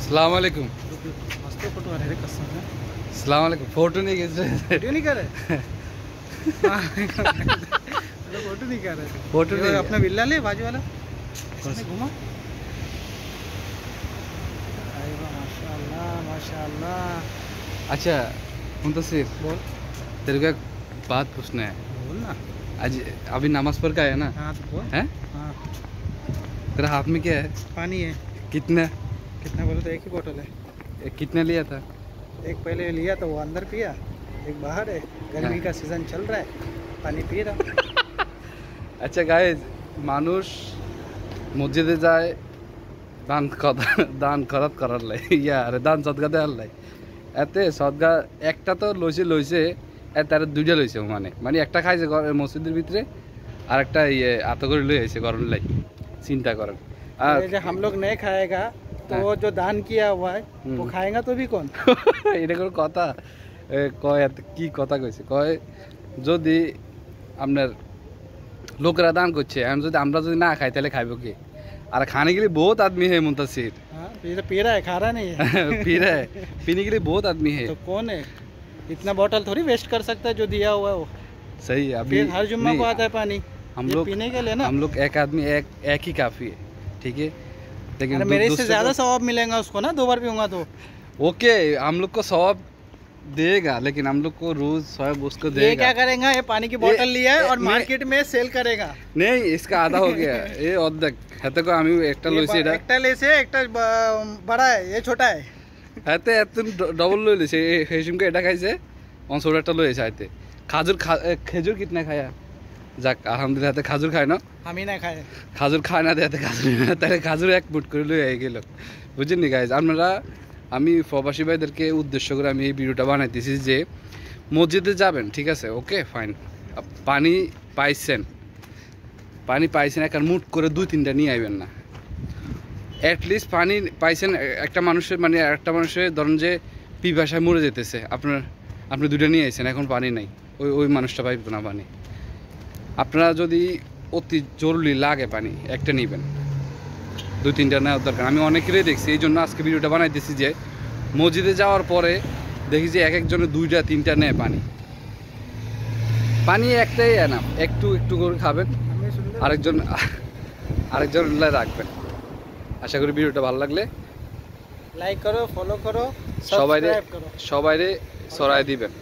अस्सलाम वालेकुम। मस्त फोटो आ रहे हैं कसम से। अस्सलाम वालेकुम। फोटो नहीं खींच रहे थे। वीडियो नहीं कर रहे फोटो नहीं कर रहे थे। फोटो नहीं अपना बिल्ला ले बाजू वाला घुमा। माशाल्लाह माशाल्लाह। अच्छा मुंतसिर, बोल तेरे को एक बात पूछना है। बोल ना। आज अभी नमाज पढ़ के आया ना? हाँ तो बोल। हैं? हाँ तेरा हाथ में क्या है? पानी है। कितना? कितना बोलो तो एक ही बोतल है। कितना लिया था? एक पहले लिया तो वो अंदर पिया, एक बाहर है। गर्मी का सीजन चल रहा है, पानी पी रहा। अच्छा गाइस, মানুষ মসজিদে যায় দান খরচ করার লাই, আরে দান সদকা দেওয়ার লাই। এতে সদকা একটা তো লইছে তার দুইটা লইছে, মানে একটা খাইছে মসজিদের ভিতরে, আর একটা আত করে লই আইছে গরম লাই। চিন্তা করেন। আর जो हम लोग नहीं खाएगा तो वो जो दान किया हुआ है वो खाएगा तो भी कौन? এটা কোনো কথা? কয় কি কথা কইছে, কয় যদি আপনার লোকেরা দান করছে, যদি আমরা যদি না খাই তাহলে খাইব কি? আর खाने के लिए बहुत आदमी है मुंतसिर। हाँ ये तो पी रहा है, खा रहा नहीं है। पी रहा है, पीने के लिए बहुत आदमी है। तो कौन है? इतना बोतल थोड़ी वेस्ट कर सकता है जो दिया हुआ है वो। सही है। अभी फिर हर जुम्मा को आता है पानी, हम ये लोग पीने के लिए ना। हम लोग एक आदमी एक ही काफी है, ठीक है। लेकिन अरे मेरे से ज्यादा सवाब मिलेगा उसको ना, 2 बार पीऊंगा तो। ओके, हम लोग को सवाब देगा, लेकिन हम लोग को रोज सवाब उसको ये देगा। क्या करेगा? ये पानी की बोतल लिया है और मार्केट में सेल करेगा। नहीं, इसका आधा हो गया ये অর্ধেক। হাতে কো আমি একটা লইছি, এটা একটা লেছে, একটা বড় है, ये छोटा है। হাতে এত ডবল লই লইছে। এই সিমকে এটা খাইছে, অনসোর একটা লইছে হাতে। খেজুর কিতনা খায়া? যাক আলহামদুলিল্লাহ, হাতে খাজুর খায় না। हम ही ना खाए। খাজুর খায় না, হাতে খাজুর, তাহলে খাজুর এক মুঠ করে লই আই গেল। বুঝেননি গাইজ? আপনারা, আমি প্রবাসী ভাইদেরকে উদ্দেশ্য করে আমি এই ভিডিওটা বানাইতেছি যে মসজিদে যাবেন, ঠিক আছে, ওকে ফাইন। পানি পাইছেন একটা মুঠ করে 2-3টা নিয়ে আইবেন না। অ্যাটলিস্ট পানি পাইছেন একটা মানুষের ধরুন যে পিপাসায় মরে যেতেছে, আপনি 2টা নিয়ে আইছেন, এখন পানি নাই, ওই মানুষটা পাইব না পানি। আপনারা যদি অতি জরুরি লাগে পানি, একটা নিবেন, 2-3টা নেওয়ার দরকার। আমি অনেকেরই দেখছি, এই জন্য আজকে ভিডিওটা বানাইতেছি যে মসজিদে যাওয়ার পরে দেখি যে একজনে 2টা-3টা নেয় পানি একটাই না, একটু করে খাবেন, আরেকজন রাখবেন। আশা করি ভিডিওটা ভালো লাগলে লাইক করো, ফলো করো, সবাইরে সাবস্ক্রাইব করো। ছড়ায় দিবেন।